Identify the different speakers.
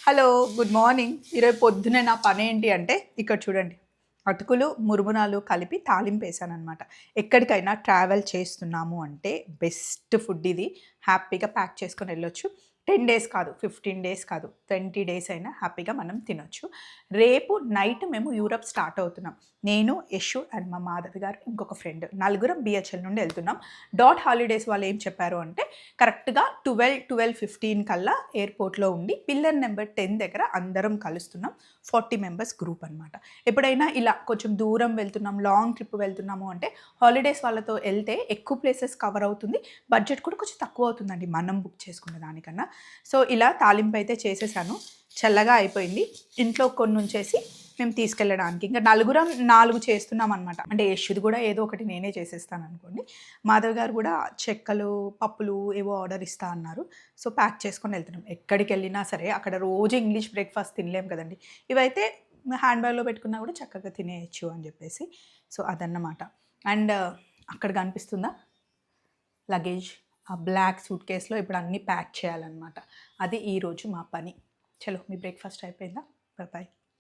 Speaker 1: Hello, good morning. ఈరోజు పొద్దునే నా పనేంటి అంటే ఇక్కడ చూడండి. అటుకులు, మురుమురాలు కలిపి తాలింపేసాననమాట. ఎక్కడికైనా ట్రావెల్ చేస్తున్నాము అంటే బెస్ట్ ఫుడ్ ఇది. హ్యాపీగా ప్యాక్ చేసుకొని వెళ్ళొచ్చు. 10 డేస్ కాదు, 15 డేస్ కాదు, 20 డేస్ అయినా హ్యాపీగా మనం తినొచ్చు. రేపు నైట్ మేము యూరప్ స్టార్ట్ అవుతున్నాం. నేను, యషు అండ్ మా మాధవి గారు, ఇంకొక ఫ్రెండ్. నలుగురం బిహెచ్ఎల్ నుండి వెళ్తున్నాం. డాట్ హాలిడేస్ వాళ్ళు ఏం చెప్పారు అంటే కరెక్ట్‌గా 12:15 కల్లా ఎయిర్‌పోర్ట్‌లో ఉండి పిల్లర్ నెంబర్ 10 దగ్గర అందరం కలుస్తున్నాం. 40 మెంబర్స్ గ్రూప్ అనమాట. ఎప్పుడైనా ఇలా కొంచెం దూరం వెళ్తున్నాం, లాంగ్ ట్రిప్ వెళ్తున్నాము అంటే హాలిడేస్ వాళ్ళతో ఎళ్తే ఎక్కువ ప్లేసెస్ కవర్ అవుతుంది. బడ్జెట్ కూడా కొంచెం తక్కువ అవుతుందండి మనం బుక్ చేసుకున్న దానికన్నా. సో, ఇలా తాలింపైతే చేసేసాను. చల్లగా అయిపోయింది. ఇంట్లో కొన్నుంచేసి మేము తీసుకెళ్ళడానికి. ఇంక నలుగురం 4 చేస్తున్నామనమాట. అంటే యష్‌ది గూడా ఏదో ఒకటి నేనే చేసేస్తాననుకోండి. మాధవ్ గారు గూడా చెక్కలు, పప్పులు ఏవో ఆర్డర్ ఇస్తా అన్నారు. సో, ప్యాక్ చేసుకొని ఎళ్తున్నాం. ఎక్కడికెళ్ళినా సరే అక్కడ రోజు ఇంగ్లీష్ బ్రేక్‌ఫాస్ట్ తినలేం కదండీ. ఇవైతే హ్యాండ్ బ్యాగ్‌లో పెట్టుకున్నా గూడా చక్కగా తినేయొచ్చు అని జెప్పేసి. సో, అదన్నమాట. అండ్ అక్కడ కనిపిస్తుందా లగేజ్. ఆ బ్లాక్ సూట్‌కేస్‌లో ఇప్పుడు అన్నీ ప్యాక్ చేయాలనమాట. అది ఈరోజు మా పని. చలో మీ బ్రేక్‌ఫాస్ట్ అయిపోయిందా? Bye bye.